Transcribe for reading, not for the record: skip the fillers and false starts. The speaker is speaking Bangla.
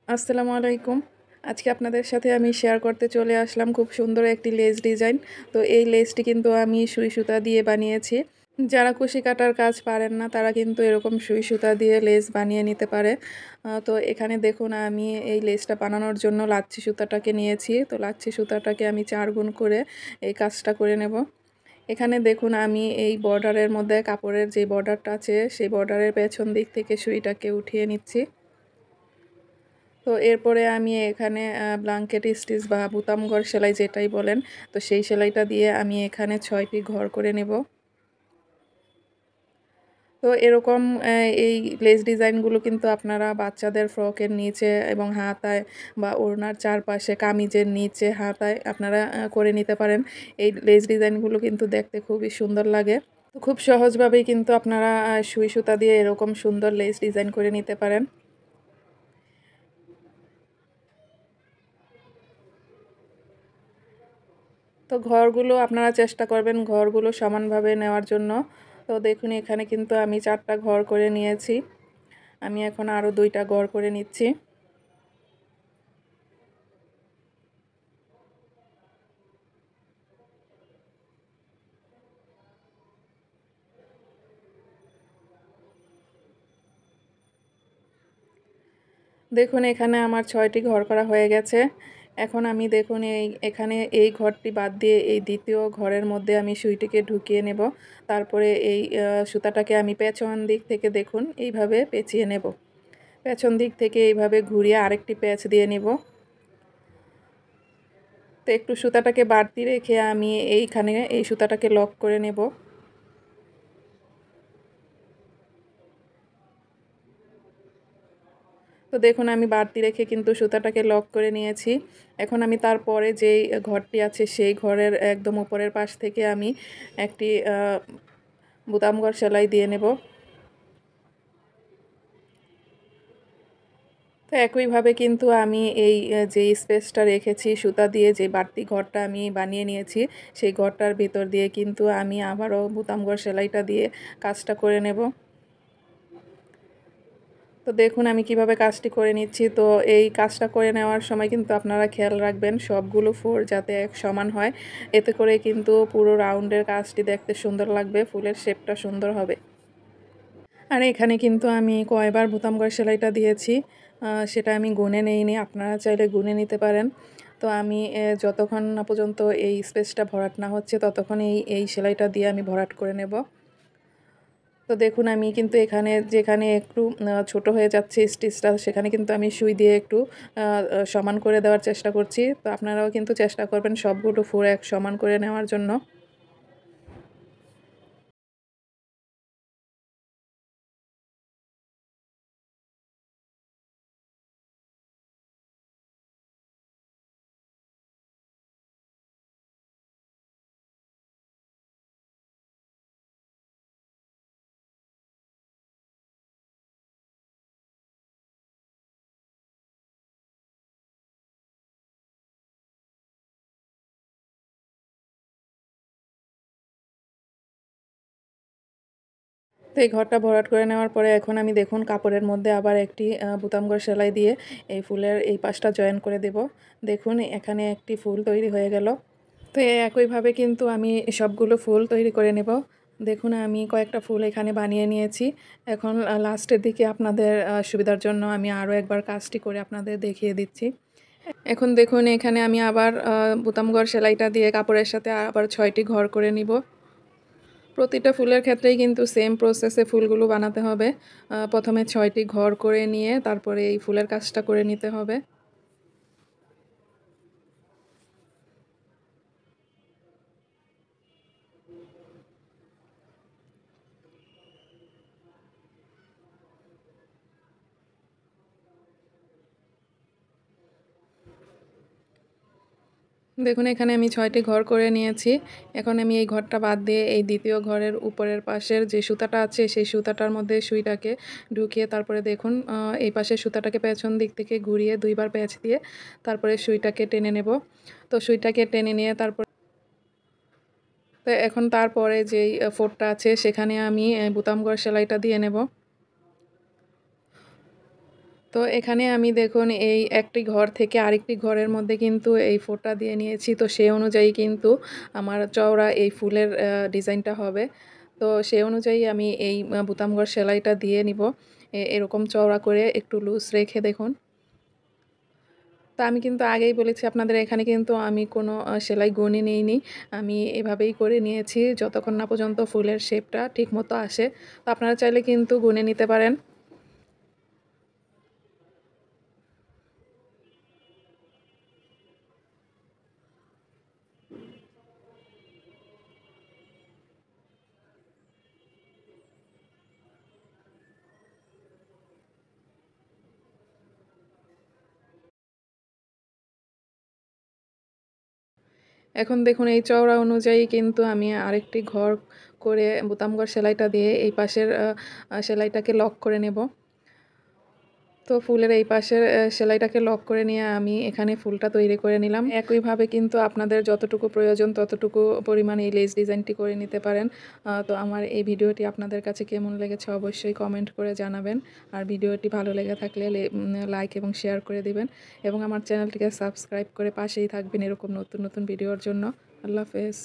আসসালামু আলাইকুম। আজকে আপনাদের সাথে আমি শেয়ার করতে চলে আসলাম খুব সুন্দর একটি লেস ডিজাইন। তো এই লেসটি কিন্তু আমি সুই সুতা দিয়ে বানিয়েছি। যারা কুশি কাটার কাজ পারেন না তারা কিন্তু এরকম সুই সুতা দিয়ে লেস বানিয়ে নিতে পারে। তো এখানে দেখুন আমি এই লেসটা বানানোর জন্য লাচ্ছি সুতাটাকে নিয়েছি। তো লাচ্ছি সুতাটাকে আমি 4 গুণ করে এই কাজটা করে নেব। এখানে দেখুন আমি এই বর্ডারের মধ্যে কাপড়ের যে বর্ডারটা আছে সেই বর্ডারের পেছন দিক থেকে সুইটাকে উঠিয়ে নিচ্ছি। তো এরপরে আমি এখানে ব্ল্যাঙ্কেট স্টিচ বা বুতাম ঘর সেলাই যেটাই বলেন, তো সেই সেলাইটা দিয়ে আমি এখানে 6টি ঘর করে নেব। তো এরকম এই লেস ডিজাইনগুলো কিন্তু আপনারা বাচ্চাদের ফ্রকের নিচে এবং হাতায় বা ওড়নার চারপাশে কামিজের নিচে হাতায় আপনারা করে নিতে পারেন। এই লেস ডিজাইনগুলো কিন্তু দেখতে খুবই সুন্দর লাগে। তো খুব সহজভাবেই কিন্তু আপনারা সুই সুতা দিয়ে এরকম সুন্দর লেস ডিজাইন করে নিতে পারেন। তো ঘরগুলো আপনারা চেষ্টা করবেন ঘরগুলো সমানভাবে নেওয়ার জন্য। তো দেখুন এখানে কিন্তু আমি 4টা ঘর করে নিয়েছি। আমি এখন আরও 2টা ঘর করে নিচ্ছি। দেখুন এখানে আমার 6টি ঘর করা হয়ে গেছে। এখন আমি দেখুন এখানে এই ঘরটি বাদ দিয়ে এই দ্বিতীয় ঘরের মধ্যে আমি সুইটিকে ঢুকিয়ে নেব। তারপরে এই সুতাটাকে আমি পেছন দিক থেকে দেখুন এইভাবে পেঁচিয়ে নেব। পেছন দিক থেকে এইভাবে ঘুরিয়ে আরেকটি প্যাচ দিয়ে নেব। তো একটু সুতাটাকে বাড়তি রেখে আমি এইখানে এই সুতাটাকে লক করে নেব। তো দেখুন আমি বাড়তি রেখে কিন্তু সুতাটাকে লক করে নিয়েছি। এখন আমি তারপরে যেই ঘরটি আছে সেই ঘরের একদম উপরের পাশ থেকে আমি একটি বোতাম ঘর সেলাই দিয়ে নেব। তো একইভাবে কিন্তু আমি এই যে স্পেসটা রেখেছি সুতা দিয়ে যে বাড়তি ঘরটা আমি বানিয়ে নিয়েছি সেই ঘরটার ভিতর দিয়ে কিন্তু আমি আবারও বোতাম ঘর সেলাইটা দিয়ে কাজটা করে নেব। তো দেখুন আমি কিভাবে কাজটি করে নিচ্ছি। তো এই কাজটা করে নেওয়ার সময় কিন্তু আপনারা খেয়াল রাখবেন সবগুলো ফোর যাতে এক সমান হয়। এতে করে কিন্তু পুরো রাউন্ডের কাজটি দেখতে সুন্দর লাগবে, ফুলের শেপটা সুন্দর হবে। আর এখানে কিন্তু আমি কয়বার বোতাম ঘর সেলাইটা দিয়েছি সেটা আমি গুনে নেইনি, আপনারা চাইলে গুনে নিতে পারেন। তো আমি যতক্ষণ না পর্যন্ত এই স্পেসটা ভরাট না হচ্ছে ততক্ষণ এই সেলাইটা দিয়ে আমি ভরাট করে নেব। তো দেখুন আমি কিন্তু এখানে যেখানে একটু ছোট হয়ে যাচ্ছে স্টিচটা সেখানে কিন্তু আমি সুই দিয়ে একটু সমান করে দেওয়ার চেষ্টা করছি। তো আপনারাও কিন্তু চেষ্টা করবেন সবগুলো ফুল এক সমান করে নেওয়ার জন্য। তো এই ঘরটা ভরাট করে নেওয়ার পরে এখন আমি দেখুন কাপড়ের মধ্যে আবার একটি বোতাম ঘর সেলাই দিয়ে এই ফুলের এই পাশটা জয়েন করে দেব। দেখুন এখানে একটি ফুল তৈরি হয়ে গেল। তো একইভাবে কিন্তু আমি সবগুলো ফুল তৈরি করে নেব। দেখুন আমি কয়েকটা ফুল এখানে বানিয়ে নিয়েছি। এখন লাস্টের দিকে আপনাদের সুবিধার জন্য আমি আরও একবার কাজটি করে আপনাদের দেখিয়ে দিচ্ছি। এখন দেখুন এখানে আমি আবার বোতাম ঘর সেলাইটা দিয়ে কাপড়ের সাথে আবার 6টি ঘর করে নিব। প্রতিটা ফুলের ক্ষেত্রেই কিন্তু সেম প্রসেসে ফুলগুলো বানাতে হবে। প্রথমে 6টি ঘর করে নিয়ে তারপরে এই ফুলের কাজটা করে নিতে হবে। দেখুন এখানে আমি 6টি ঘর করে নিয়েছি। এখন আমি এই ঘরটা বাদ দিয়ে এই দ্বিতীয় ঘরের উপরের পাশের যে সুতাটা আছে সেই সুতাটার মধ্যে সুইটাকে ঢুকিয়ে তারপরে দেখুন এই পাশের সুতাটাকে পেছন দিক থেকে ঘুরিয়ে 2বার প্যাঁচ দিয়ে তারপরে সুইটাকে টেনে নেব। তো সুইটাকে টেনে নিয়ে তো এখন তারপরে যেই ফোঁড়টা আছে সেখানে আমি বোতাম ঘর সেলাইটা দিয়ে নেব। তো তো এখানে আমি দেখুন এই একটি ঘর থেকে আরেকটি ঘরের মধ্যে কিন্তু এই ফোঁটা দিয়ে নিয়েছি। তো সেই অনুযায়ী কিন্তু আমার চওড়া এই ফুলের ডিজাইনটা হবে। তো সেই অনুযায়ী আমি এই বুতামঘর সেলাইটা দিয়ে নিব। এরকম চওড়া করে একটু লুজ রেখে দেখুন। তো আমি কিন্তু আগেই বলেছি আপনাদের, এখানে কিন্তু আমি কোনো সেলাই গুণে নিইনি। আমি এভাবেই করে নিয়েছি যতক্ষণ না পর্যন্ত ফুলের শেপটা ঠিকমতো আসে। তো আপনারা চাইলে কিন্তু গুণে নিতে পারেন। এখন দেখুন এই চওড়া অনুযায়ী কিন্তু আমি আরেকটি ঘর করে বোতাম ঘর সেলাইটা দিয়ে এই পাশের সেলাইটাকে লক করে নেব। তো ফুলের এই পাশের সেলাইটাকে লক করে নিয়ে আমি এখানে ফুলটা তৈরি করে নিলাম। একইভাবে কিন্তু আপনাদের যতটুকু প্রয়োজন ততটুকু পরিমাণে এই লেস ডিজাইনটি করে নিতে পারেন। তো আমার এই ভিডিওটি আপনাদের কাছে কেমন লেগেছে অবশ্যই কমেন্ট করে জানাবেন। আর ভিডিওটি ভালো লেগে থাকলে লাইক এবং শেয়ার করে দিবেন এবং আমার চ্যানেলটিকে সাবস্ক্রাইব করে পাশেই থাকবেন এরকম নতুন নতুন ভিডিওর জন্য। আল্লাহ হাফেজ।